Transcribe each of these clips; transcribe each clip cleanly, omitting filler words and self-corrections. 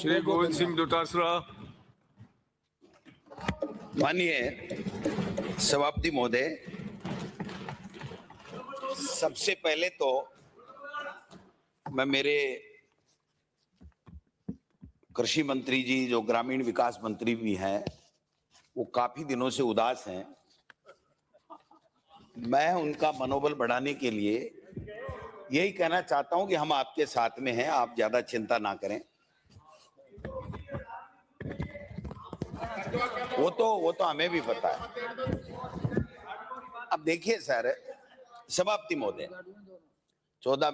श्री गोविंद सिंह डोटासरा। माननीय सभापति महोदय, सबसे पहले तो मैं मेरे कृषि मंत्री जी जो ग्रामीण विकास मंत्री भी हैं वो काफी दिनों से उदास हैं। मैं उनका मनोबल बढ़ाने के लिए यही कहना चाहता हूं कि हम आपके साथ में हैं, आप ज्यादा चिंता ना करें। वो तो हमें भी पता है। अब देखिए सर, सभापति महोदय, 14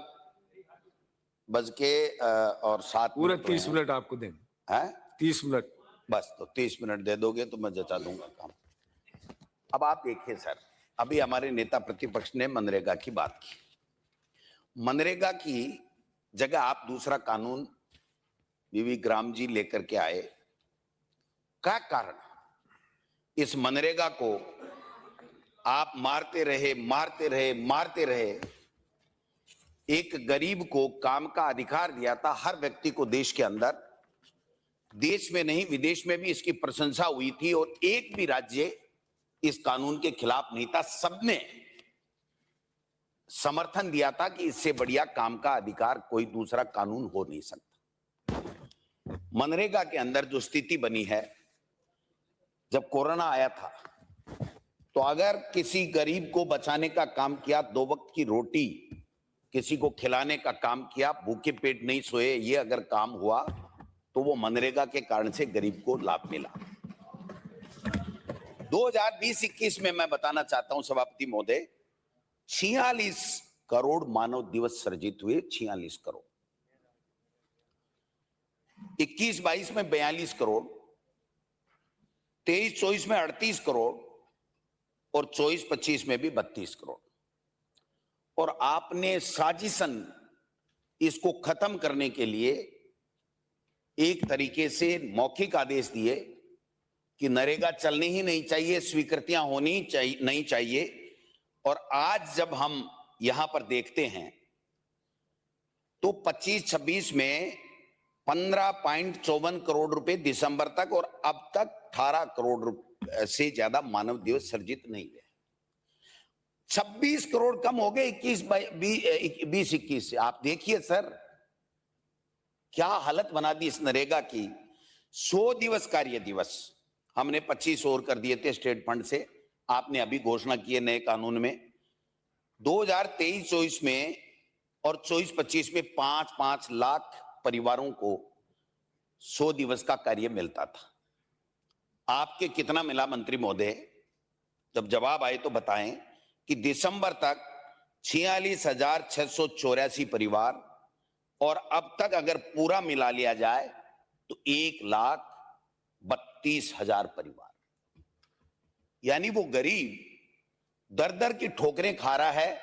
बज के और 7 पूरे 30 मिनट आपको देंगे। हैं 30 मिनट बस, तो 30 मिनट दे दोगे तो मैं जचा दूंगा काम। अब आप देखिए सर, अभी हमारे नेता प्रतिपक्ष ने मनरेगा की बात की। मनरेगा की जगह आप दूसरा कानून बीवी ग्राम जी लेकर के आए। क्या कारण? इस मनरेगा को आप मारते रहे। एक गरीब को काम का अधिकार दिया था। हर व्यक्ति को देश के अंदर, देश में नहीं विदेश में भी इसकी प्रशंसा हुई थी और एक भी राज्य इस कानून के खिलाफ नहीं था। सबने समर्थन दिया था कि इससे बढ़िया काम का अधिकार कोई दूसरा कानून हो नहीं सकता। मनरेगा के अंदर जो स्थिति बनी है, जब कोरोना आया था तो अगर किसी गरीब को बचाने का काम किया, 2 वक्त की रोटी किसी को खिलाने का काम किया, भूखे पेट नहीं सोए, ये अगर काम हुआ तो वो मनरेगा के कारण से गरीब को लाभ मिला। 2020-21 में मैं बताना चाहता हूं सभापति महोदय, 46 करोड़ मानव दिवस सृजित हुए। 46 करोड़। 21-22 में 42 करोड़, 23-24 में 38 करोड़ और 24-25 में भी 32 करोड़। और आपने साजिशन इसको खत्म करने के लिए एक तरीके से मौखिक आदेश दिए कि नरेगा चलनी ही नहीं चाहिए, स्वीकृतियां होनी चाहिए नहीं चाहिए। और आज जब हम यहां पर देखते हैं तो 25-26 में 15.54 करोड़ रुपए दिसंबर तक और अब तक 18 करोड़ से ज्यादा मानव दिवस सृजित नहीं हुए। 26 करोड़ कम हो गए 20-21 से। आप देखिए सर, क्या हालत बना दी इस नरेगा की। 100 दिवस कार्य दिवस हमने 25 और कर दिए थे स्टेट फंड से। आपने अभी घोषणा की है नए कानून में। 2023-24 में और 24-25 में 5-5 लाख परिवारों को 100 दिवस का कार्य मिलता था। आपके कितना मिला मंत्री महोदय? जब जवाब आए तो बताएं कि दिसंबर तक 46,684 परिवार और अब तक अगर पूरा मिला लिया जाए तो 1,32,000 परिवार। यानी वो गरीब दर की ठोकरें खा रहा है।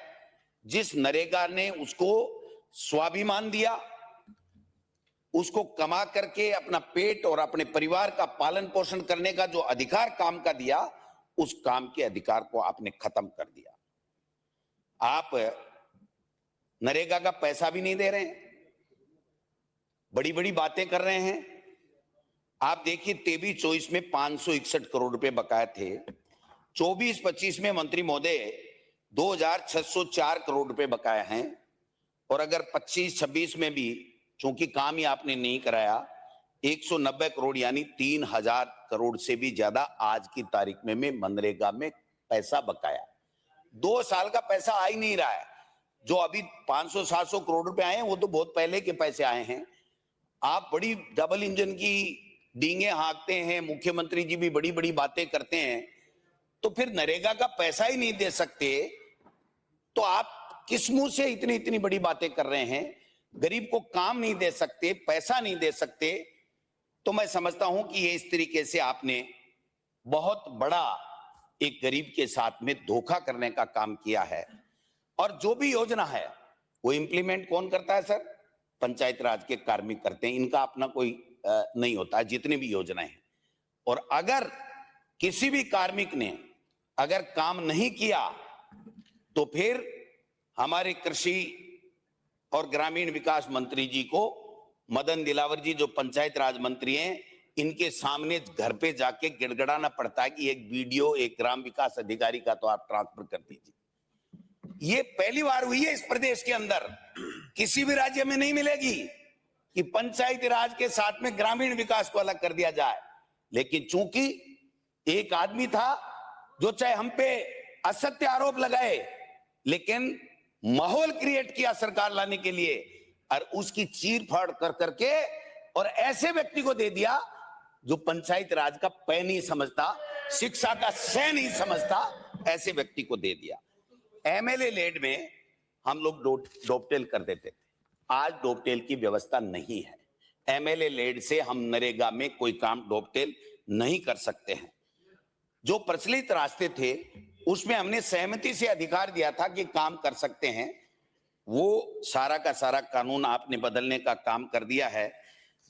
जिस नरेगा ने उसको स्वाभिमान दिया, उसको कमा करके अपना पेट और अपने परिवार का पालन पोषण करने का जो अधिकार काम का दिया, उस काम के अधिकार को आपने खत्म कर दिया। आप नरेगा का पैसा भी नहीं दे रहे हैं, बड़ी बड़ी बातें कर रहे हैं। आप देखिए 23-24 में 561 करोड़ रुपए बकाया थे। 24-25 में मंत्री महोदय 2,604 करोड़ रुपए बकाया हैं। और अगर 25-26 में भी चूंकि काम ही आपने नहीं कराया, 190 करोड़ यानी 3,000 करोड़ से भी ज्यादा आज की तारीख में मनरेगा में पैसा बकाया। 2 साल का पैसा आ ही नहीं रहा है। जो अभी 500-700 करोड़ रुपए आए हैं वो तो बहुत पहले के पैसे आए हैं। आप बड़ी डबल इंजन की डींगे हाँकते हैं, मुख्यमंत्री जी भी बड़ी बड़ी बातें करते हैं, तो फिर नरेगा का पैसा ही नहीं दे सकते तो आप किस मुंह से इतनी इतनी बड़ी बातें कर रहे हैं? गरीब को काम नहीं दे सकते, पैसा नहीं दे सकते। तो मैं समझता हूं कि ये इस तरीके से आपने बहुत बड़ा एक गरीब के साथ में धोखा करने का काम किया है। और जो भी योजना है वो इंप्लीमेंट कौन करता है सर? पंचायत राज के कार्मिक करते हैं। इनका अपना कोई नहीं होता है, जितनी भी योजनाएं हैं। और अगर किसी भी कार्मिक ने अगर काम नहीं किया तो फिर हमारे कृषि और ग्रामीण विकास मंत्री जी को मदन दिलावर जी जो पंचायत राज मंत्री हैं, इनके सामने घर पे जाके गिड़गिड़ाना पड़ता है कि एक वीडियो एक ग्राम विकास अधिकारी का तो आप ट्रांसफर कर दीजिए। ये पहली बार हुई है इस प्रदेश के अंदर, किसी भी राज्य में नहीं मिलेगी कि पंचायती राज के साथ में ग्रामीण विकास को अलग कर दिया जाए। लेकिन चूंकि एक आदमी था जो चाहे हम पे असत्य आरोप लगाए, लेकिन माहौल क्रिएट किया सरकार लाने के लिए और उसकी चीर फाड़ कर करके और ऐसे व्यक्ति को दे दिया जो पंचायत राज का पै नहीं समझता, शिक्षा का सह नहीं समझता, ऐसे व्यक्ति को दे दिया। एमएलए लेड में हम लोग डोपटेल कर देते थे, आज डोपटेल की व्यवस्था नहीं है। एमएलए लेड से हम नरेगा में कोई काम डोपटेल नहीं कर सकते हैं। जो प्रचलित रास्ते थे उसमें हमने सहमति से अधिकार दिया था कि काम कर सकते हैं, वो सारा का सारा कानून आपने बदलने का काम कर दिया है।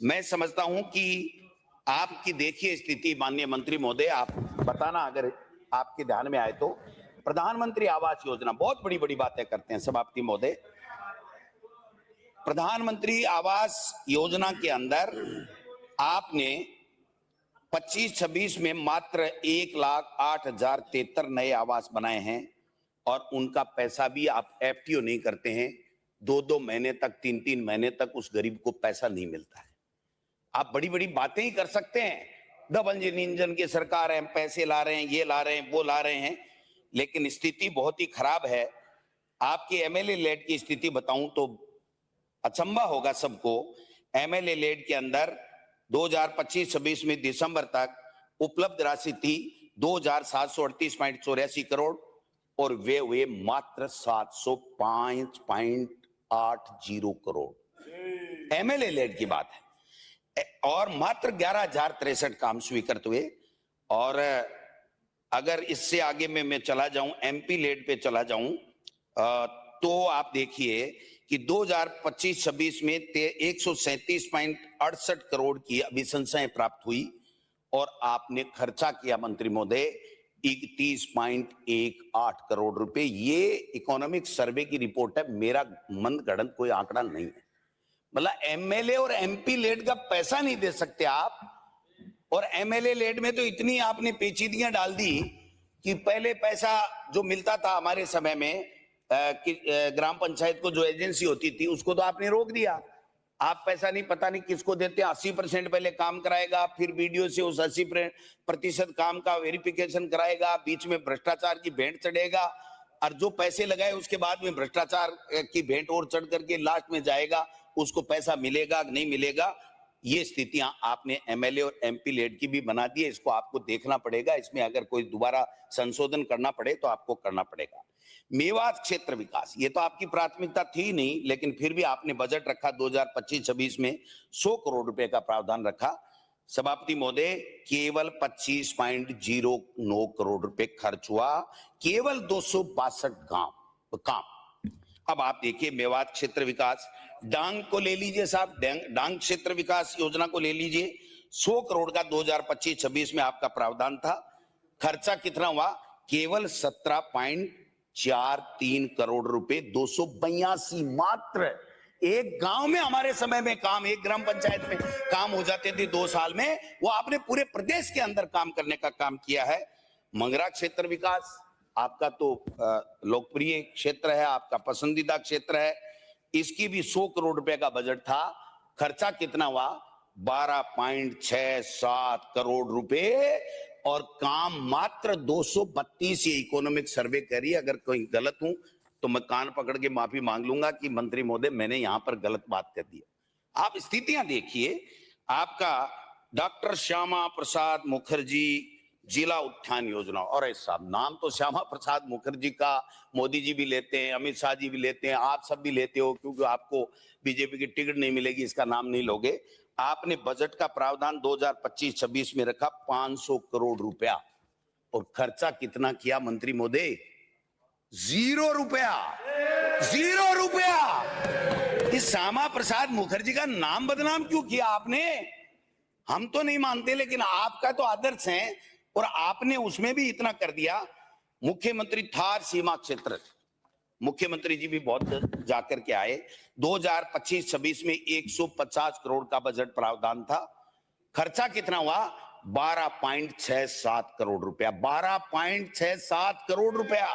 मैं समझता हूं कि आपकी देखिए स्थिति, माननीय मंत्री महोदय, आप बताना अगर आपके ध्यान में आए तो, प्रधानमंत्री आवास योजना, बहुत बड़ी बड़ी बातें करते हैं सभापति महोदय। प्रधानमंत्री आवास योजना के अंदर आपने 25-26 में मात्र 1,08,073 नए आवास बनाए हैं और उनका पैसा भी आप एफटीओ नहीं करते हैं। 2-2 महीने तक, 3-3 महीने तक उस गरीब को पैसा नहीं मिलता है। आप बड़ी बड़ी बातें ही कर सकते हैं, डबल इंजन की सरकार है, पैसे ला रहे हैं, ये ला रहे हैं, वो ला रहे हैं, लेकिन स्थिति बहुत ही खराब है। आपके एमएलए लेड की स्थिति बताऊं तो अचंभा होगा सबको। एमएलए लेड के अंदर 2025-26 में दिसंबर तक उपलब्ध राशि थी 2,738.84 करोड़ और वे हुए मात्र 705.80 करोड़। एमएलए लेड की बात है। और मात्र 11,063 काम स्वीकृत हुए। और अगर इससे आगे में मैं चला जाऊं, एमपी लेड पे चला जाऊं, तो आप देखिए कि 2025-26 में 137.68 करोड़ की अभिशंसाएं प्राप्त हुई और आपने खर्चा किया मंत्री महोदय 31.18 करोड़ रुपए। ये इकोनॉमिक सर्वे की रिपोर्ट है, मेरा मनगढ़ंत कोई आंकड़ा नहीं है। मतलब एमएलए और एमपी लेड का पैसा नहीं दे सकते आप, और एमएलए लेड में तो इतनी आपने पेचीदगियां डाल दी कि पहले पैसा जो मिलता था हमारे समय में कि ग्राम पंचायत को जो एजेंसी होती थी उसको तो आपने रोक दिया। आप पैसा नहीं, पता नहीं किसको देते, 80% पहले काम कराएगा, फिर वीडियो से उस 80% काम का वेरिफिकेशन कराएगा, बीच में भ्रष्टाचार की भेंट चढ़ेगा और जो पैसे लगाए उसके बाद में भ्रष्टाचार की भेंट और चढ़ करके लास्ट में जाएगा, उसको पैसा मिलेगा नहीं मिलेगा। ये स्थितियां आपने एमएलए और एमपी लेड की भी बना दी है। इसको आपको देखना पड़ेगा, इसमें अगर कोई दोबारा संशोधन करना पड़े तो आपको करना पड़ेगा। मेवात क्षेत्र विकास, ये तो आपकी प्राथमिकता थी नहीं, लेकिन फिर भी आपने बजट रखा 2025-26 में 100 करोड़ रुपए का प्रावधान रखा। सभापति महोदय, केवल 25.09 करोड़ रुपए खर्च हुआ, केवल 262 गांव काम। अब आप देखिए मेवात क्षेत्र विकास, डांग को ले लीजिए साहब, डांग क्षेत्र विकास योजना को ले लीजिए, 100 करोड़ का 2025-26 में आपका प्रावधान था। खर्चा कितना हुआ? केवल 17.43 करोड़ रुपए, 282 मात्र। एक गांव में हमारे समय में काम, एक ग्राम पंचायत में काम हो जाते थे 2 साल में, वो आपने पूरे प्रदेश के अंदर काम करने का काम किया है। मंगरा क्षेत्र विकास आपका तो लोकप्रिय क्षेत्र है, आपका पसंदीदा क्षेत्र है, इसकी भी 100 करोड़ रुपए का बजट था। खर्चा कितना हुआ? 12.67 करोड़ रुपए और काम मात्र 232। ये इकोनॉमिक सर्वे करी, अगर कोई गलत हूं तो मैं कान पकड़ के माफी मांग लूंगा कि मंत्री महोदय मैंने यहां पर गलत बात कर दी। आप स्थितियां देखिए, आपका डॉक्टर श्यामा प्रसाद मुखर्जी जिला उत्थान योजना, और साहब नाम तो श्यामा प्रसाद मुखर्जी का मोदी जी भी लेते हैं, अमित शाह जी भी लेते हैं, आप सब भी लेते हो, क्योंकि आपको बीजेपी की टिकट नहीं मिलेगी इसका नाम नहीं लोगे। आपने बजट का प्रावधान 2025-26 में रखा 500 करोड़ रुपया और खर्चा कितना किया मंत्री महोदय? 0 रुपया, 0 रुपया। इस श्यामा प्रसाद मुखर्जी का नाम बदनाम क्यों किया आपने? हम तो नहीं मानते, लेकिन आपका तो आदर्श है और आपने उसमें भी इतना कर दिया। मुख्यमंत्री थार सीमा क्षेत्र, मुख्यमंत्री जी भी बहुत जाकर के आए। 2025-26 में 150 करोड़ का बजट प्रावधान था। खर्चा कितना हुआ? 12.67 करोड़ रुपया। 12.67 करोड़ रुपया।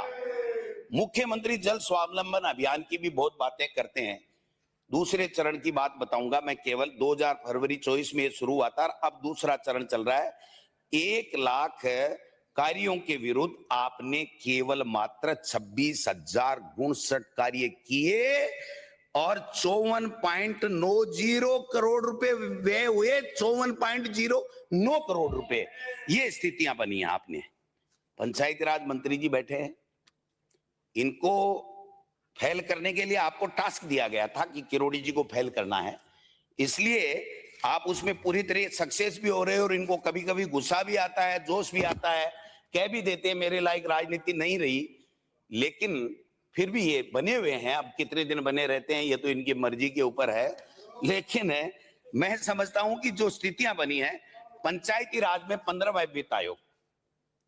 मुख्यमंत्री जल स्वावलंबन अभियान की भी बहुत बातें करते हैं। दूसरे चरण की बात बताऊंगा मैं। केवल 2000 फरवरी 24 में शुरू हुआ था, अब दूसरा चरण चल रहा है। 1 लाख कार्यों के विरुद्ध आपने केवल मात्र 26,059 कार्य किए और 54.90 करोड़ रुपए व्यय हुए। 54.09 करोड़ रुपए, ये स्थितियां बनी हैं। आपने पंचायती राज मंत्री जी बैठे हैं, इनको फेल करने के लिए आपको टास्क दिया गया था कि किरोड़ी जी को फेल करना है, इसलिए आप उसमें पूरी तरह सक्सेस भी हो रहे हो। और इनको कभी कभी गुस्सा भी आता है, जोश भी आता है, कह भी देते हैं मेरे लायक राजनीति नहीं रही, लेकिन फिर भी ये बने हुए हैं। अब कितने दिन बने रहते हैं ये तो इनकी मर्जी के ऊपर है, लेकिन मैं समझता हूं कि जो स्थितियां बनी है पंचायती राज में 15वां वित्त आयोग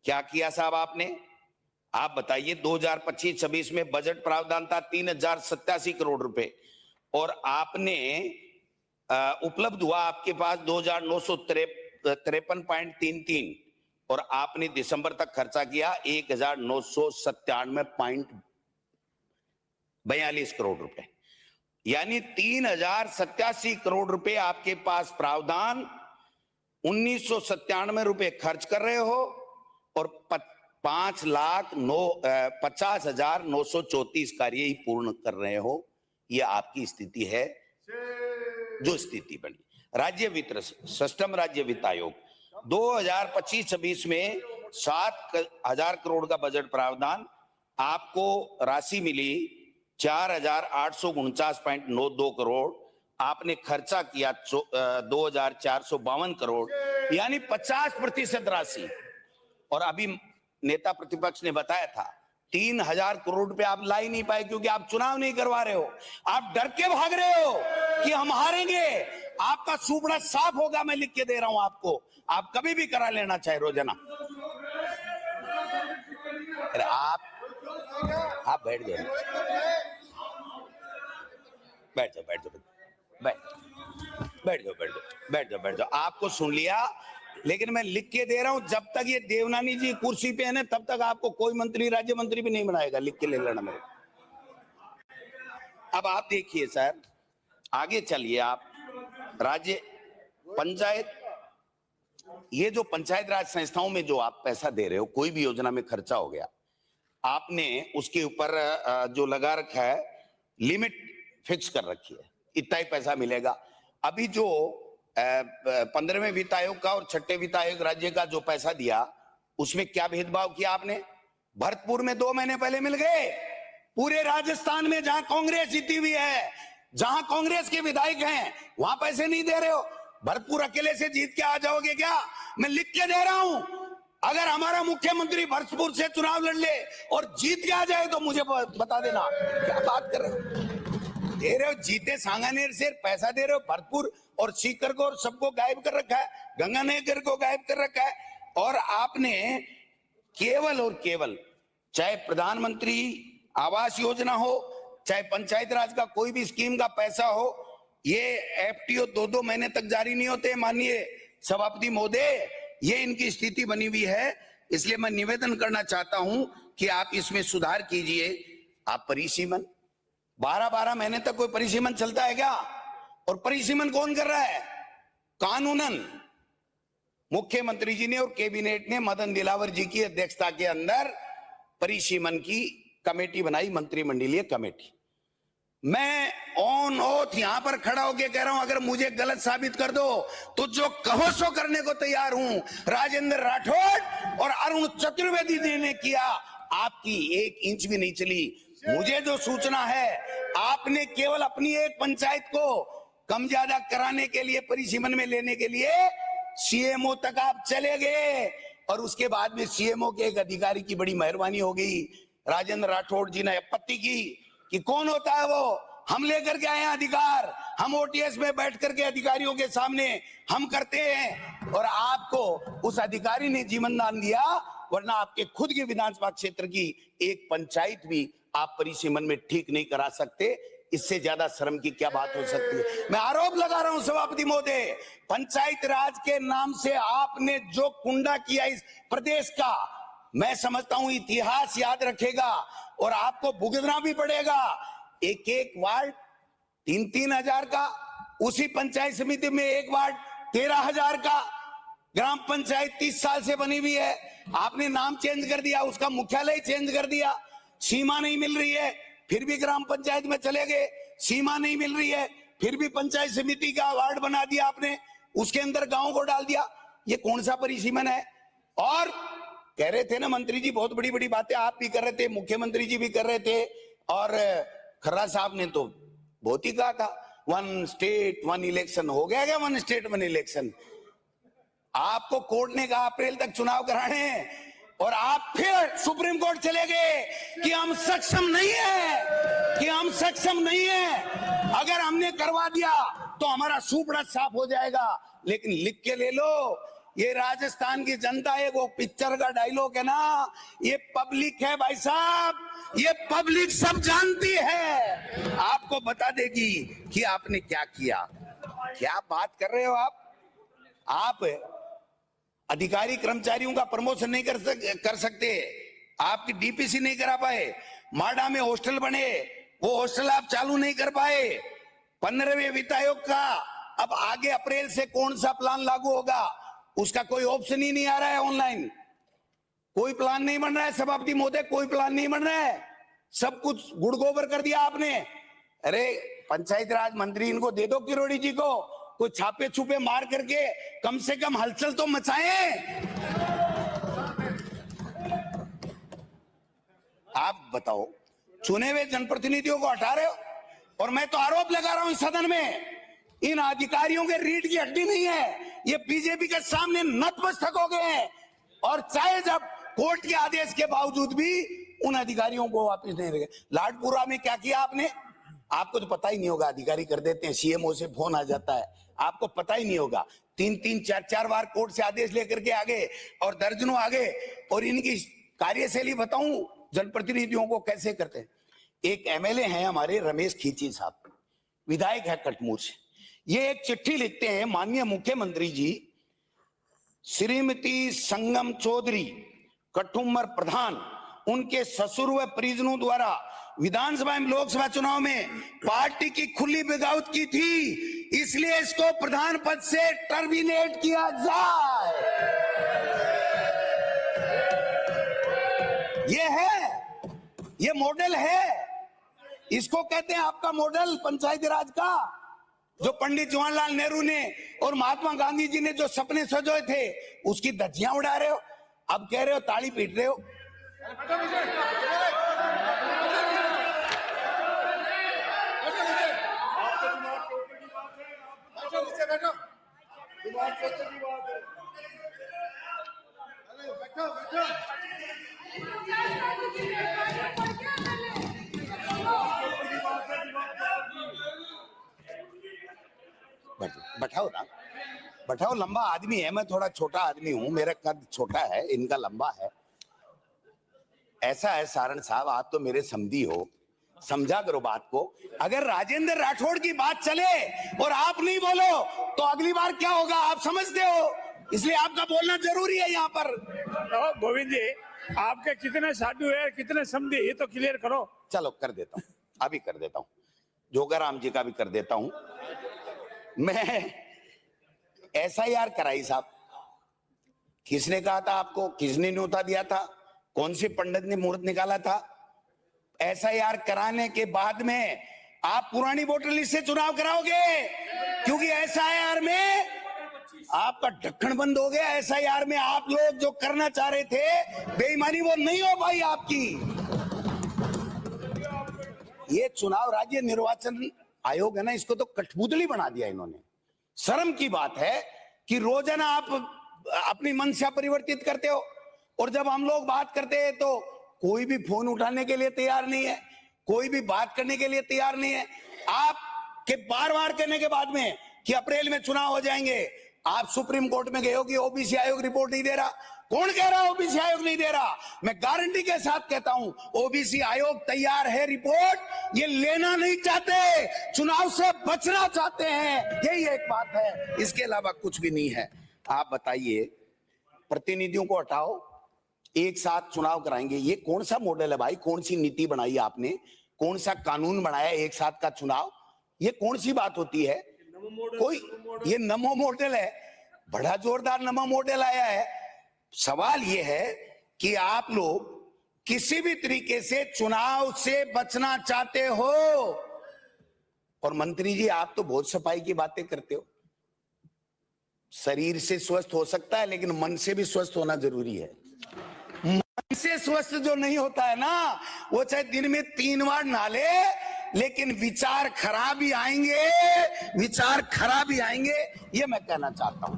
क्या किया साहब आपने? आप बताइए। 2025-26 में बजट प्रावधान था 3087 करोड़ रुपए और आपने उपलब्ध हुआ आपके पास 2953.33 और आपने दिसंबर तक खर्चा किया 1997.42 करोड़ रुपए, यानी 3087 करोड़ रुपए आपके पास प्रावधान, 1997 रुपए खर्च कर रहे हो और 5,50,934 कार्य ही पूर्ण कर रहे हो। यह आपकी स्थिति है जो स्थिति बनी। राज्य वित्त सिस्टम, राज्य वित्त आयोग 2025-26 में 7,000 करोड़ का बजट प्रावधान, आपको राशि मिली 4,849.92 करोड़, आपने खर्चा किया 2,452 करोड़, यानी 50% राशि। और अभी नेता प्रतिपक्ष ने बताया था 3,000 करोड़ रुपए आप ला ही नहीं पाए क्योंकि आप चुनाव नहीं करवा रहे हो। आप डर के भाग रहे हो कि हम हारेंगे। आपका सुपड़ा साफ होगा, मैं लिख के दे रहा हूं आपको। आप कभी भी करा लेना चाहे रोजाना। अरे आप बैठ जाओ, बैठ जाओ, बैठ जाओ, बैठ जाओ, बैठ जाओ, बैठ जाओ। आपको सुन लिया, लेकिन मैं लिख के दे रहा हूं जब तक ये देवनानी जी कुर्सी पे है ना तब तक आपको कोई मंत्री, राज्य मंत्री भी नहीं बनाएगा। लिख के ले लेना मेरे। अब आप देखिए सर, आगे चलिए आप। राज्य पंचायत, ये जो पंचायत राज संस्थाओं में जो आप पैसा दे रहे हो, कोई भी योजना में खर्चा हो गया, आपने उसके ऊपर जो लगा रखा है लिमिट फिक्स कर रखी है, इतना ही पैसा मिलेगा। अभी जो 15वें वित्त आयोग का और 6ठे वित्त आयोग राज्य का जो पैसा दिया, उसमें क्या भेदभाव किया आपने? भरतपुर में 2 महीने पहले मिल गए। पूरे राजस्थान में जहां कांग्रेस जीती हुई है, जहां कांग्रेस के विधायक हैं, वहां पैसे नहीं दे रहे हो। भरतपुर अकेले से जीत के आ जाओगे क्या? मैं लिख के दे रहा हूं, अगर हमारा मुख्यमंत्री भरतपुर से चुनाव लड़ ले और जीत के आ जाए तो मुझे बता देना। क्या बात कर रहे हो? दे रहे हो, जीते सांगानेर से पैसा दे रहे हो, भरतपुर और सीकर को और सबको गायब कर रखा है, गंगानगर को गायब कर रखा है। और आपने केवल और केवल, चाहे प्रधानमंत्री आवास योजना हो, चाहे पंचायत राज का कोई भी स्कीम का पैसा हो, ये एफटीओ 2-2 महीने तक जारी नहीं होते। माननीय सभापति महोदय, ये इनकी स्थिति बनी हुई है। इसलिए मैं निवेदन करना चाहता हूं कि आप इसमें सुधार कीजिए। आप परिसीमन 12-12 महीने तक कोई परिसीमन चलता है क्या? और परिसीमन कौन कर रहा है? कानूनन मुख्यमंत्री जी ने और कैबिनेट ने मदन दिलावर जी की अध्यक्षता के अंदर परिसीमन की कमेटी बनाई, मंत्रिमंडलीय कमेटी। मैं ऑन ओथ यहां पर खड़ा होकर कह रहा हूं, अगर मुझे गलत साबित कर दो तो जो कहो सो करने को तैयार हूं। राजेंद्र राठौड़ और अरुण चतुर्वेदी जी ने किया, आपकी 1 इंच भी नहीं चली। मुझे जो सूचना है, आपने केवल अपनी एक पंचायत को कम ज्यादा कराने के लिए, परिसीमन में लेने के लिए सीएमओ तक आप चले गए और उसके बाद में सीएमओ के एक अधिकारी की बड़ी मेहरबानी हो गई। राजेंद्र राठौड़ जी ने आपत्ति की कि कौन होता है वो, हम लेकर के आए हैं अधिकार, हम ओटीएस में बैठ करके अधिकारियों के सामने हम करते हैं। और आपको उस अधिकारी ने जीवन दान दिया, वरना आपके खुद के विधानसभा क्षेत्र की एक पंचायत भी आप परिसीमन में ठीक नहीं करा सकते, इससे ज्यादा शर्म की क्या बात हो सकती है। मैं आरोप लगा रहा हूं सभापति महोदय, पंचायत राज के नाम से आपने जो कुंडा किया इस प्रदेश का, मैं समझता हूं इतिहास याद रखेगा और आपको भुगतना भी पड़ेगा। एक एक वार्ड 3-3 हजार का, उसी पंचायत समिति में एक वार्ड 13,000 का, ग्राम पंचायत 30 साल से बनी हुई है, आपने नाम चेंज कर दिया, उसका मुख्यालय चेंज कर दिया, सीमा नहीं मिल रही है फिर भी ग्राम पंचायत में चले गए, सीमा नहीं मिल रही है फिर भी पंचायत समिति का वार्ड बना दिया आपने, उसके अंदर गांव को डाल दिया। ये कौन सा परिसीमन है। और कह रहे थे ना मंत्री जी, बहुत बड़ी बड़ी बातें आप भी कर रहे थे, मुख्यमंत्री जी भी कर रहे थे, और खर्रा साहब ने तो बहुत ही कहा था 1 स्टेट 1 इलेक्शन। हो गया क्या 1 स्टेट 1 इलेक्शन? आपको कोर्ट ने कहा अप्रैल तक चुनाव कराने हैं और आप फिर सुप्रीम कोर्ट चले गए कि हम सक्षम नहीं है, कि हम सक्षम नहीं है, अगर हमने करवा दिया तो हमारा सुपड़ा साफ हो जाएगा। लेकिन लिख के ले लो, ये राजस्थान की जनता है, वो पिक्चर का डायलॉग है ना, ये पब्लिक है भाई साहब, ये पब्लिक सब जानती है, आपको बता देगी कि आपने क्या किया। क्या बात कर रहे हो आप अधिकारी कर्मचारियों का प्रमोशन नहीं कर सकते, आपकी डीपीसी नहीं करा पाए, माडा में हॉस्टल बने, वो हॉस्टल आप चालू नहीं कर पाए, 15वें वित्त आयोग का अब आगे अप्रैल से कौन सा प्लान लागू होगा उसका कोई ऑप्शन ही नहीं आ रहा है ऑनलाइन, कोई प्लान नहीं बन रहा है सभापति महोदय, कोई प्लान नहीं बन रहा है, सब कुछ गुड़ गोबर कर दिया आपने। अरे पंचायत राज मंत्री इनको दे दो किरोड़ी जी को, कोई छापे छुपे मार करके कम से कम हलचल तो मचाएं। आप बताओ, चुने हुए जनप्रतिनिधियों को हटा रहे हो, और मैं तो आरोप लगा रहा हूं इस सदन में, इन अधिकारियों के रीढ़ की हड्डी नहीं है, ये बीजेपी के सामने नतमस्तक हो गए हैं, और चाहे जब कोर्ट के आदेश के बावजूद भी उन अधिकारियों को वापस नहीं रखे। लाडपुरा में क्या किया आपने, आपको तो पता ही नहीं होगा, अधिकारी कर देते हैं, सीएमओ से फोन आ जाता है, आपको पता ही नहीं होगा, 3-3 4-4 बार कोर्ट से आदेश लेकर के आगे और दर्जनों आगे, और इनकी कार्यशैली बताऊं जनप्रतिनिधियों को कैसे करते हैं। एक एमएलए हैं हमारे रमेश खींची साहब, विधायक है कटमूर से, ये एक चिट्ठी लिखते हैं, माननीय मुख्यमंत्री जी, श्रीमती संगम चौधरी कठुमर प्रधान, उनके ससुर व परिजनों द्वारा विधानसभा एवं लोकसभा चुनाव में पार्टी की खुली बगावत की थी, इसलिए इसको प्रधान पद से टर्मिनेट किया जाए। ये है, ये मॉडल है, इसको कहते हैं आपका मॉडल पंचायती राज का, जो पंडित जवाहरलाल नेहरू ने और महात्मा गांधी जी ने जो सपने सजोए थे उसकी धज्जियां उड़ा रहे हो, अब कह रहे हो ताली पीट रहे हो। बैठाओ ना, बैठाओ, लंबा आदमी है, मैं थोड़ा छोटा आदमी हूं, मेरा कद छोटा है, इनका लंबा है। ऐसा है सारण साहब, आप तो मेरे समधी हो, समझा करो बात को। अगर राजेंद्र राठौड़ की बात चले और आप नहीं बोलो तो अगली बार क्या होगा आप समझते हो, इसलिए आपका बोलना जरूरी है यहाँ पर। गोविंद जी, आपके कितने साधु है, कितने समधी, ये तो क्लियर करो। चलो कर देता हूँ, अभी कर देता हूँ, जोगाराम जी का भी कर देता हूँ। मैं SIR कराई साहब, किसने कहा था आपको, किसने न्योता दिया था, कौन से पंडित ने मुहूर्त निकाला था? SIR कराने के बाद में आप पुरानी वोटर लिस्ट से चुनाव कराओगे, क्योंकि SIR में आपका ढक्कन बंद हो गया। SIR में आप लोग जो करना चाह रहे थे बेईमानी, वो नहीं हो पाई आपकी। ये चुनाव राज्य निर्वाचन आयोग है ना, इसको तो कठपुतली बना दिया इन्होंने। शर्म की बात है कि रोजाना आप अपनी मंशा परिवर्तित करते हो, और जब हम लोग बात करते हैं तो कोई भी फोन उठाने के लिए तैयार नहीं है, कोई भी बात करने के लिए तैयार नहीं है। आप के बार बार करने के बाद में कि अप्रैल में चुनाव हो जाएंगे, आप सुप्रीम कोर्ट में गए हो कि ओबीसी आयोग रिपोर्ट नहीं दे रहा। कौन कह रहा ओबीसी आयोग नहीं दे रहा? मैं गारंटी के साथ कहता हूं ओबीसी आयोग तैयार है रिपोर्ट, ये लेना नहीं चाहते, चुनाव से बचना चाहते हैं, यही एक बात है, इसके अलावा कुछ भी नहीं है। आप बताइए, प्रतिनिधियों को हटाओ, एक साथ चुनाव कराएंगे, ये कौन सा मॉडल है भाई? कौन सी नीति बनाई आपने? कौन सा कानून बनाया एक साथ का चुनाव? ये कौन सी बात होती है? कोई ये नमो मॉडल है, बड़ा जोरदार नमो मॉडल आया है। सवाल ये है कि आप लोग किसी भी तरीके से चुनाव से बचना चाहते हो। और मंत्री जी, आप तो बहुत सफाई की बातें करते हो, शरीर से स्वस्थ हो सकता है लेकिन मन से भी स्वस्थ होना जरूरी है। मन से स्वस्थ जो नहीं होता है ना, वो चाहे दिन में 3 बार नहा ले, लेकिन विचार खराब ही आएंगे, विचार खराब ही आएंगे, ये मैं कहना चाहता हूं।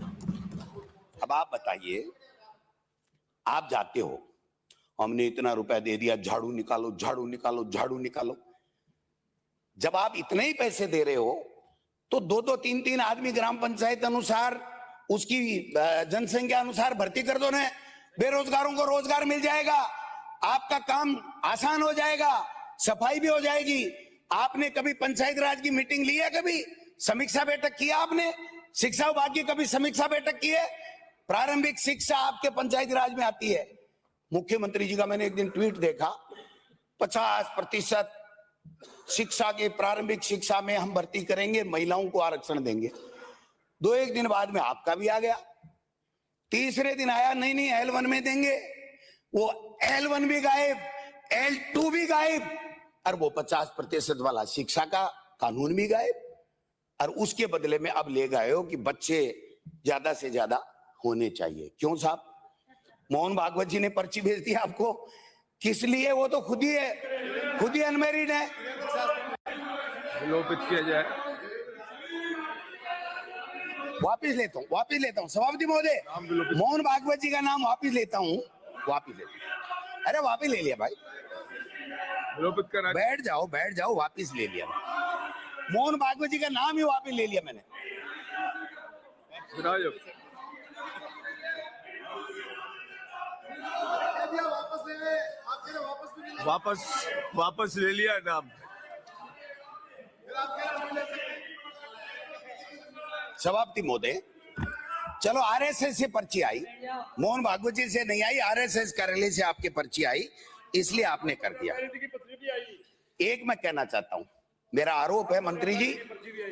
अब आप बताइए, आप जाते हो, हमने इतना रुपया दे दिया, झाड़ू निकालो, झाड़ू निकालो, झाड़ू निकालो। जब आप इतने ही पैसे दे रहे हो तो 2-2, 3-3 आदमी ग्राम पंचायत अनुसार, उसकी जनसंख्या अनुसार भर्ती कर दो ना, बेरोजगारों को रोजगार मिल जाएगा, आपका काम आसान हो जाएगा, सफाई भी हो जाएगी। आपने कभी पंचायत राज की मीटिंग ली है? कभी समीक्षा बैठक किया आपने? शिक्षा विभाग की कभी समीक्षा बैठक की है? प्रारंभिक शिक्षा आपके पंचायत राज में आती है। मुख्यमंत्री जी का मैंने एक दिन ट्वीट देखा, 50% शिक्षा के प्रारंभिक शिक्षा में हम भर्ती करेंगे, महिलाओं को आरक्षण देंगे। 2-1 दिन बाद में आपका भी आ गया। तीसरे दिन आया, नहीं L1 में देंगे, वो L1 भी गायब, L2 भी गायब, और वो 50% वाला शिक्षा का कानून भी गायब। और उसके बदले में अब ले गए हो कि बच्चे ज्यादा से ज्यादा होने चाहिए। क्यों साहब? मोहन भागवत जी ने पर्ची भेज दी आपको, किस लिए? वो तो खुद ही अनमेरिड है। विलोपित किया जाए। वापिस लेता हूँ सभापति महोदय, मोहन भागवत जी का नाम वापिस लेता हूँ। अरे वापिस ले लिया भाई, विलोपित करना। बैठ जाओ, वापिस ले लिया। मोहन भागवत जी का नाम ही वापिस ले लिया मैंने। विधायक वापस ले लिया नाम। सभापति महोदय, चलो आरएसएस से पर्ची आई, मोहन भागवत जी से नहीं आई, आरएसएस कार्यालय से आपके पर्ची आई, इसलिए आपने कर दिया। एक मैं कहना चाहता हूं, मेरा आरोप है, मंत्री जी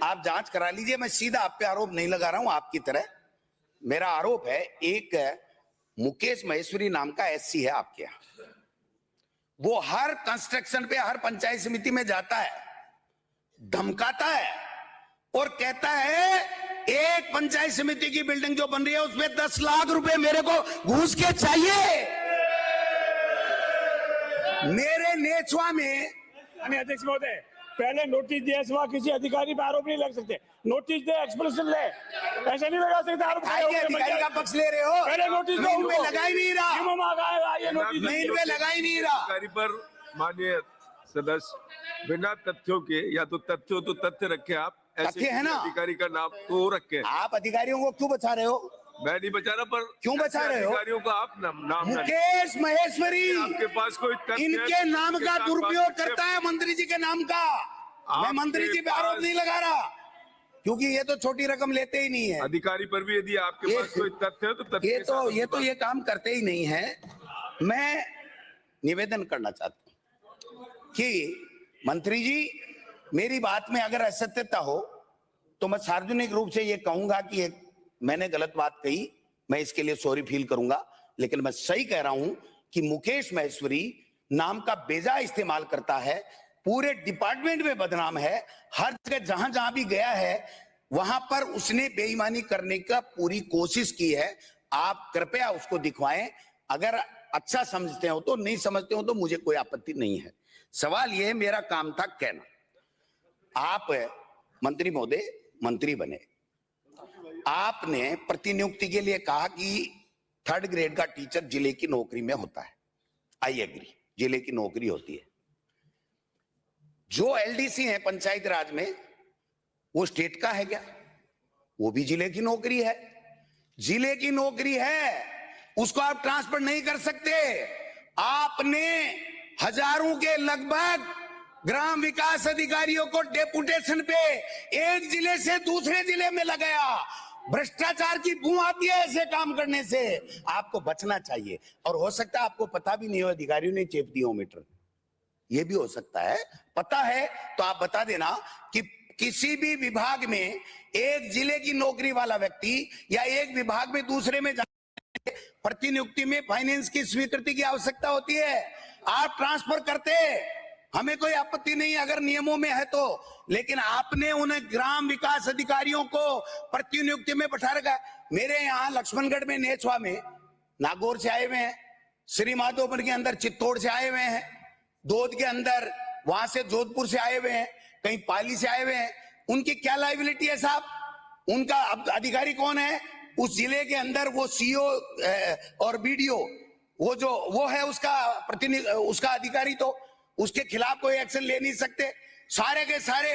आप जांच करा लीजिए, मैं सीधा आप पे आरोप नहीं लगा रहा हूं आपकी तरह। मेरा आरोप है, एक मुकेश महेश्वरी नाम का एससी है आपके यहाँ, वो हर कंस्ट्रक्शन पे, हर पंचायत समिति में जाता है, धमकाता है और कहता है एक पंचायत समिति की बिल्डिंग जो बन रही है उसमें 10 लाख रुपए मेरे को घूस के चाहिए। मेरे नेचवा में अध्यक्ष महोदय, पहले नोटिस दिया, सिवा किसी अधिकारी पर आरोप नहीं लग सकते। नोटिस दे, एक्सप्लेनेशन ले, ऐसे नहीं लगा सकते आरोप। अधिकारी का पक्ष ले रहे हो? पहले नोटिस दो, इन पे लगा ही नहीं रहा, नोटिस मैं इन पे लगा ही नहीं रहा। अधिकारी पर माननीय सदस्य बिना तथ्यों के, या तो तथ्य हो तो तथ्य रखे आप, तथ्य है ना, अधिकारी का नाम तो रखे। आप अधिकारियों को क्यों बचा रहे हो? मैं नहीं बचा रहा, पर क्यों बचा रहे हो? अधिकारियों का आप नाम मुकेश महेश्वरी, आपके पास कोई तथ्य इनके नाम का दुरुपयोग करता है, मंत्री जी के नाम का। मैं मंत्री जी पे आरोप नहीं लगा रहा, क्योंकि ये तो छोटी रकम लेते ही नहीं है। अधिकारी पर भी यदि आपके पास कोई तथ्य है तो तथ्य ये काम करते ही नहीं है। मैं निवेदन करना चाहता हूं कि मंत्री जी, मेरी बात में अगर असत्यता हो तो मैं सार्वजनिक रूप से ये कहूंगा कि मैंने गलत बात कही, मैं इसके लिए सॉरी फील करूंगा, लेकिन मैं सही कह रहा हूं कि मुकेश महेश्वरी नाम का बेजा इस्तेमाल करता है, पूरे डिपार्टमेंट में बदनाम है, हर जगह जहां जहां भी गया है वहां पर उसने बेईमानी करने का पूरी कोशिश की है। आप कृपया उसको दिखवाएं, अगर अच्छा समझते हो तो, नहीं समझते हो तो मुझे कोई आपत्ति नहीं है। सवाल यह, मेरा काम था कहना, आप मंत्री महोदय मंत्री बने, आपने प्रतिनियुक्ति के लिए कहा कि 3rd ग्रेड का टीचर जिले की नौकरी में होता है। आई एग्री, जिले की नौकरी होती है। जो एलडीसी है पंचायत राज में, वो स्टेट का है क्या? वो भी जिले की नौकरी है। जिले की नौकरी है, उसको आप ट्रांसफर नहीं कर सकते। आपने हजारों के लगभग ग्राम विकास अधिकारियों को डेपुटेशन पे एक जिले से दूसरे जिले में लगाया। भ्रष्टाचार की बू आती है ऐसे काम करने से। आपको बचना चाहिए। और हो सकता है आपको पता भी नहीं हो, अधिकारियों ने चेप दिया मीटर, ये भी हो सकता है। पता है तो आप बता देना कि किसी भी विभाग में एक जिले की नौकरी वाला व्यक्ति या एक विभाग में दूसरे में जाने प्रतिनियुक्ति में फाइनेंस की स्वीकृति की आवश्यकता होती है। आप ट्रांसफर करते, हमें कोई आपत्ति नहीं अगर नियमों में है तो, लेकिन आपने उन ग्राम विकास अधिकारियों को प्रतिनियुक्ति में बैठा रखा। मेरे यहाँ लक्ष्मणगढ़ में, नेछवा में नागौर से आए हुए हैं, श्री माधोपुर के अंदर चित्तौड़ से आए हुए हैं, दोद के अंदर वहां से जोधपुर से आए हुए हैं, कहीं पाली से आए हुए हैं। उनकी क्या लायबिलिटी है साहब? उनका अधिकारी कौन है उस जिले के अंदर? वो सीओ और बीडीओ, वो है उसका उसका अधिकारी, तो उसके खिलाफ कोई एक्शन ले नहीं सकते। सारे के सारे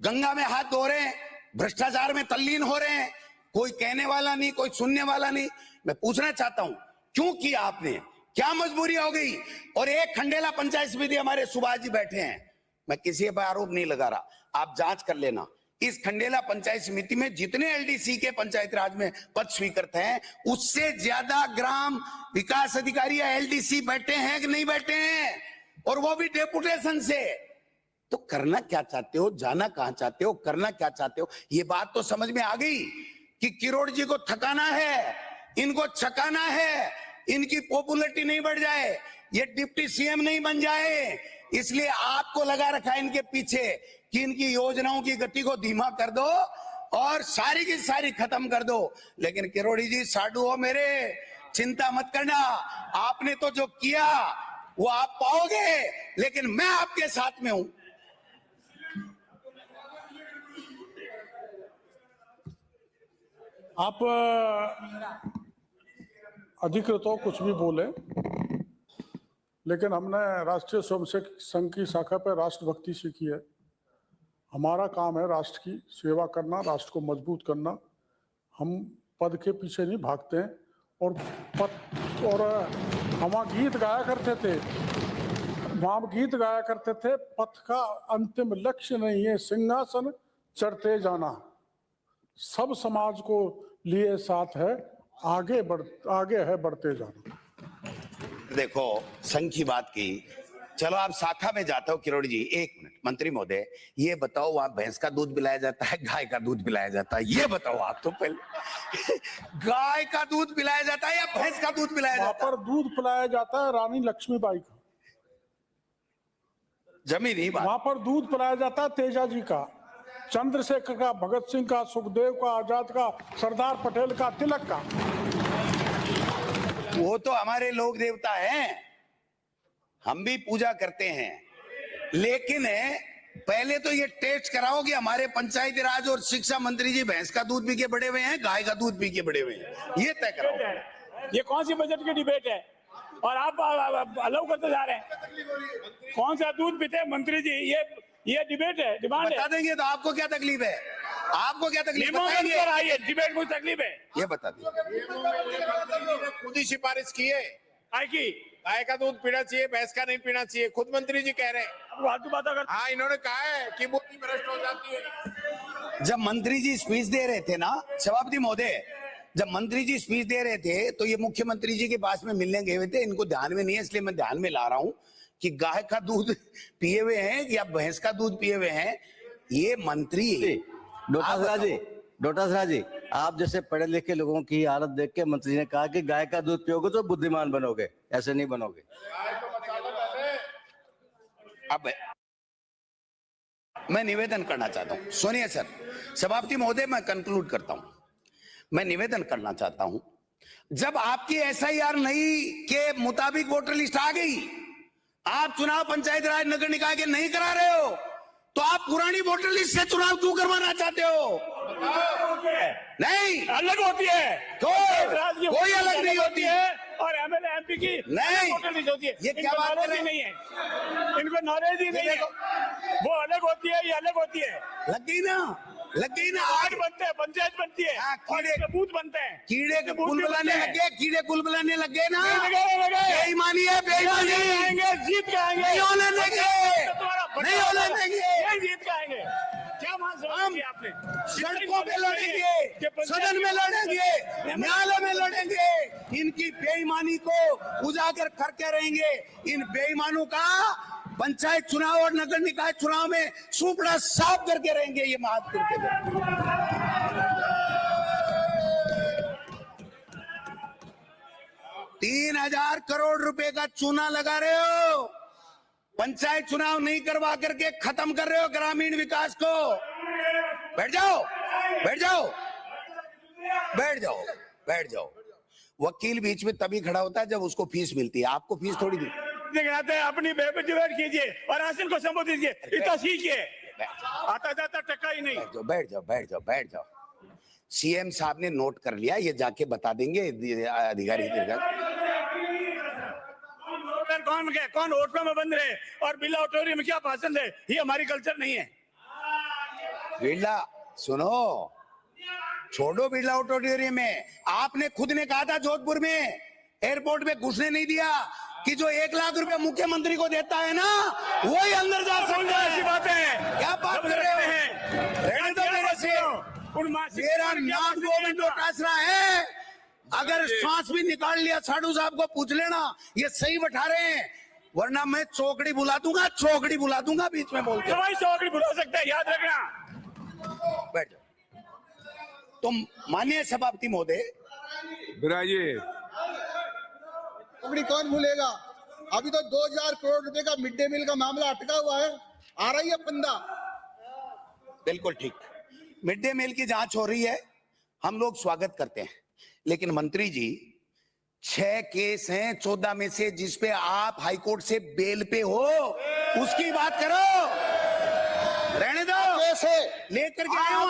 गंगा में हाथ धो रहे हैं, भ्रष्टाचार में तल्लीन हो रहे हैं, कोई कहने वाला नहीं, कोई सुनने वाला नहीं। मैं पूछना चाहता हूं क्यों किया आपने, क्या मजबूरी हो गई? और एक खंडेला पंचायत समिति, हमारे सुभाष जी बैठे हैं, मैं किसी पर आरोप नहीं लगा रहा, आप जांच कर लेना। इस खंडेला पंचायत समिति में जितने एलडीसी के पंचायत राज में पद स्वीकृत हैं, उससे ज्यादा ग्राम विकास अधिकारी या एलडीसी बैठे हैं कि नहीं बैठे हैं, और वो भी डेपुटेशन से। तो करना क्या चाहते हो, जाना कहां चाहते हो, करना क्या चाहते हो? ये बात तो समझ में आ गई कि किरोड़ जी को थकाना है, इनको छकाना है, इनकी पॉपुलैरिटी नहीं बढ़ जाए, ये डिप्टी सीएम नहीं बन जाए, इसलिए आपको लगा रखा है इनके पीछे कि इनकी योजनाओं की गति को धीमा कर दो और सारी की सारी खत्म कर दो। लेकिन किरोड़ी जी साडू हो मेरे, चिंता मत करना, आपने तो जो किया वो आप पाओगे, लेकिन मैं आपके साथ में हूं। आप अधिकृत हो, कुछ भी बोले, लेकिन हमने राष्ट्रीय स्वयंसेवक संघ की शाखा पर राष्ट्रभक्ति सीखी है। हमारा काम है राष्ट्र की सेवा करना, राष्ट्र को मजबूत करना। हम पद के पीछे नहीं भागते हैं। और हम गीत गाया करते थे, वहाँ गीत गाया करते थे, पथ का अंतिम लक्ष्य नहीं है सिंहासन चढ़ते जाना, सब समाज को लिए साथ है, आगे है बढ़ते जाना। देखो संघ की बात की, चलो आप शाखा में जाते हो। किरोड़ी जी एक मिनट, मंत्री महोदय ये बताओ, वहां भैंस का दूध पिलाया जाता है, गाय का दूध पिलाया जाता है? ये बताओ आप तो पहले गाय का दूध पिलाया जाता है या भैंस का दूध पिलाया जाता है? वहां पर दूध पिलाया जाता है रानी लक्ष्मीबाई का, जमीनी बात। वहां पर दूध पिलाया जाता है तेजा जी का, चंद्रशेखर का, भगत सिंह का, सुखदेव का, आजाद का, सरदार पटेल का, तिलक का। वो तो हमारे लोक देवता हैं, हम भी पूजा करते हैं, लेकिन पहले तो ये टेस्ट कराओ कि हमारे पंचायती राज और शिक्षा मंत्री जी भैंस का दूध पी के बड़े हुए हैं, गाय का दूध पी के बड़े हुए हैं, ये तय कराओ। ये कौन सी बजट की डिबेट है और आप अलाउ करते जा रहे हैं? कौन सा दूध पीते हैं मंत्री जी? ये डिबेट है, डिमांड है। बता देंगे तो आपको क्या तकलीफ है? आपको क्या तकलीफ है? डिबेट में तकलीफ है, ये बता दीजिए। खुद ही सिफारिश की है गाय का दूध पीना चाहिए, भैंस का नहीं पीना चाहिए, खुद मंत्री जी कह रहे हैं। फालतू बात अगर हाँ, इन्होंने कहा है कि बुद्धि भ्रष्ट हो जाती है। जब मंत्री जी स्पीच दे रहे थे ना, सभापति महोदय, जब मंत्री जी स्पीच दे रहे थे तो ये मुख्यमंत्री जी के पास में मिलने गए हुए थे, इनको ध्यान में नहीं है, इसलिए मैं ध्यान में ला रहा हूं कि गाय का दूध पिए हुए हैं या भैंस का दूध पिए हुए हैं। ये मंत्री डोटासरा जी, आप जैसे पढ़े लिखे लोगों की हालत देख के मंत्री ने कहा कि गाय का दूध पियोगे तो बुद्धिमान बनोगे, ऐसे नहीं बनोगे। अब मैं निवेदन करना चाहता हूं, सुनिए सर, सभापति महोदय, मैं कंक्लूड करता हूं। मैं निवेदन करना चाहता हूं, जब आपकी एसआईआर नई के मुताबिक वोटर लिस्ट आ गई, आप चुनाव पंचायत राज नगर निकाय के नहीं करा रहे हो, तो आप पुरानी वोटर लिस्ट से चुनाव क्यों करवाना चाहते हो? नहीं, अलग होती है, कोई अलग नहीं होती है, और एमएलए एमपी की नहीं होती है। ये क्या बात कर रहे हैं? नहीं है, इनको नॉलेज ही नहीं है, वो अलग होती है, ये अलग होती है। लग गई ना, लग गई ना वार्ड आग। बनते हैं, पंचायत बनती है, हाँ, और इसमें बूथ बनते हैं। कीड़े के बूथ कुल भी बुलाने बनते हैं। लग गए, कीड़े कुल बुलाने लग गए ना। लगे। बेईमानी है, बेईमानी। आएंगे, जीत के आएंगे। नहीं होने देंगे, तो तुम्हारा बच्चा नहीं होने होगा, देंगे। यही जीत के आएंगे। क्या मान समझ आपने? सड़कों पे लड़ेंगे, सदन में लड़ेंगे, न्यायालय में लड़ेंगे, इनकी बेईमानी को उजागर करके रहेंगे। इन बेईमानों का पंचायत चुनाव और नगर निकाय चुनाव में सूपड़ा साफ करके रहेंगे। ये महात्पुर के लोग 3,000 करोड़ रुपए का चूना लगा रहे हो, पंचायत चुनाव नहीं करवा करके खत्म कर रहे हो ग्रामीण विकास को। बैठ जाओ, बैठ जाओ, बैठ जाओ, बैठ जाओ। वकील बीच में तभी खड़ा होता है जब उसको फीस मिलती है, आपको फीस थोड़ी दी। दिखाते हैं, अपनी डिबेट कीजिए और हासिल को संबोधित कीजिए, इतना सीखिए। आता जाता टक्का ही नहीं। बैठ जाओ, बैठ जाओ, बैठ जाओ, बैठ जाओ। सीएम साहब ने नोट कर लिया, ये जाके बता देंगे अधिकारी। कौन होटलों में बंद रहे और बिरला ऑडिटोरियम में क्या भाषण दे, ये हमारी कल्चर नहीं है। बिरला सुनो, छोड़ो बिरला ऑडिटोरियम में। आपने खुद ने कहा था जोधपुर में एयरपोर्ट में घुसने नहीं दिया कि जो 1 लाख रुपए मुख्यमंत्री को देता है ना, वही अंदर जा सकता है। ऐसी बातें हैं, क्या बात कर रहे हैं? रहने दो मेरे से। मेरा नाम गोविंद डोटासरा है। अगर सांस भी निकाल लिया साधु साहब को पूछ लेना, ये सही बैठा रहे हैं, वरना मैं चौकड़ी बुला दूंगा, चौकड़ी बुला दूंगा बीच में बोलते। तो चौकड़ी बुला सकते हैं, याद रखना। बैठ जाओ। तुम माननीय सभापति महोदय, बिराजिए। चौकड़ी कौन भूलेगा? अभी तो 2,000 करोड़ रुपए का मिड डे मील का मामला अटका हुआ है, आ रही है फंदा। बिल्कुल ठीक, मिड डे मील की जांच हो रही है, हम लोग स्वागत करते हैं। लेकिन मंत्री जी, 6 केस हैं 14 में से जिस पे आप हाईकोर्ट से बेल पे हो, उसकी बात करो। रहने दो, कैसे लेकर के आया हूं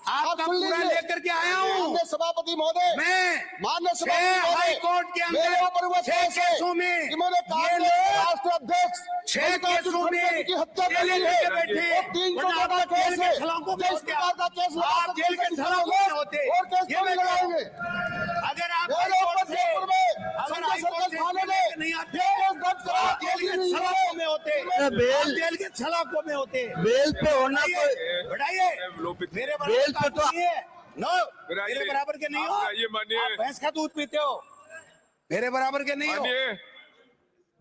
आपका पूरा लेकर के आया हूं माननीय सभापति महोदय, मैं। माननीय 6 सभापति महोदय, हाईकोर्ट के मेरे ऊपर हुए अंदर 6 केस है। केसों में इन्होंने ये लोग राष्ट्र अध्यक्ष 6 केसों में की हत्या कर जेल दी में है। बैठे। वो 300 वरना का आप केस जेल के है। सलाखों में जिस होते। प्रकार का केस लगा आप जेल के सलाखों में होते। और केस ये क्यों मैं नहीं लगाएंगे? अगर आप मेरे ऊपर हाईकोर्ट से जयपुर में अगर संजय हाईकोर्ट सर्कल से थाने जेल में नहीं आते, ये केस दर्ज करा, आप जेल के सलाखों में होते। बेल- आप जेल के सलाखों में होते। बेल पे होना बढ़ाइए, बढ़ाइए। मेरे बराबर बेल पे का तो- नहीं है। नो, बिराजिए। मेरे बराबर के नहीं हो। आप बिराजिए, मानिए। आप भैंस का दूध पीते हो, मेरे बराबर के नहीं हो। मानिए,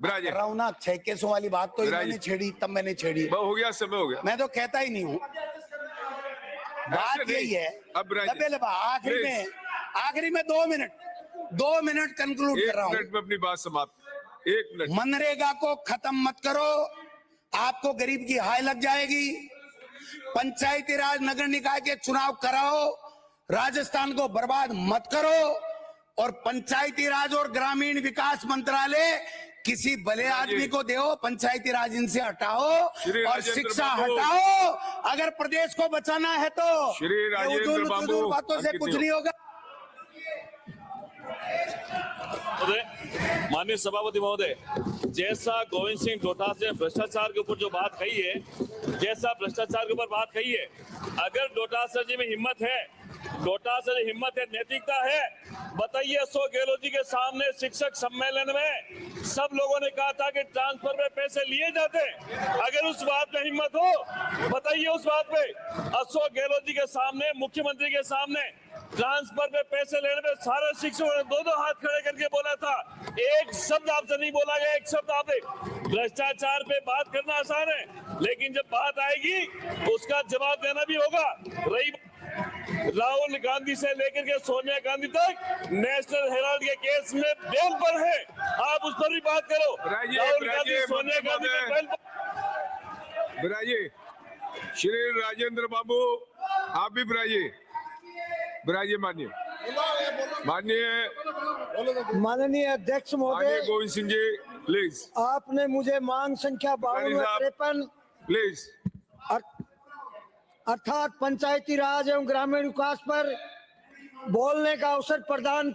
बिराजिए। कर रहा हूं ना, 6 केसों वाली बात तो इन्होंने छेड़ी, तब मैंने छेड़ी। बहुत हो गया, समय हो गया। मैं तो कहता ही नहीं हूं। बात नहीं। यही है। अब बिराजिए। लबे लबा आखिरी में 2 मिनट कंक्लूड कर रहा 1 हूं। मिनट में अपनी बात समाप्त। 1 मिनट। मनरेगा को खत्म मत करो, आपको गरीब की हाय लग जाएगी। पंचायती राज नगर निकाय के चुनाव कराओ, राजस्थान को बर्बाद मत करो। और पंचायती राज और ग्रामीण विकास मंत्रालय किसी भले आदमी को दो, पंचायती राज इनसे हटाओ श्री और राजेंद्र शिक्षा बाबू। हटाओ। अगर प्रदेश को बचाना है तो श्री ये राजेंद्र उजूल बाबू, उजूल बातों से अंकित कुछ हो। नहीं होगा। महोदय, माननीय सभापति महोदय, जैसा गोविंद सिंह डोटासरा ने भ्रष्टाचार के ऊपर जो बात कही है, जैसा भ्रष्टाचार के ऊपर बात कही है, अगर डोटासरा जी में हिम्मत है, डोटासरा जी हिम्मत है, नैतिकता है, बताइए। अशोक गहलोत जी के सामने शिक्षक सम्मेलन में सब लोगों ने कहा था कि ट्रांसफर में पैसे लिए जाते। अगर उस बात में हिम्मत हो, बताइए उस बात पे। अशोक गहलोत जी के सामने, मुख्यमंत्री के सामने ट्रांसफर में पैसे लेने में सारे शिक्षकों ने 2-2 हाथ खड़े करके बोला था। एक शब्द आपसे नहीं बोला गया, एक शब्द आपने। भ्रष्टाचार पे बात करना आसान है, लेकिन जब बात आएगी उसका जवाब देना भी होगा। रही राहुल गांधी से लेकर के सोनिया गांधी तक नेशनल हेराल्ड के केस में बेल पर है, आप उस पर भी बात करो। बिराजिए, राहुल गांधी, बिराजिए, सोनिया गांधी महोदय। के बेल पर। बिराजिए। श्री राजेंद्र बाबू, आप भी बिराजिए। बिराजिए, मानिए। माननीय माननीय अध्यक्ष माननीय महोदय, गोविंद सिंह जी, प्लीज आपने मुझे मांग संख्या 52 व 53 प्लीज। अर्थात पंचायती राज एवं ग्रामीण विकास पर बोलने का अवसर प्रदान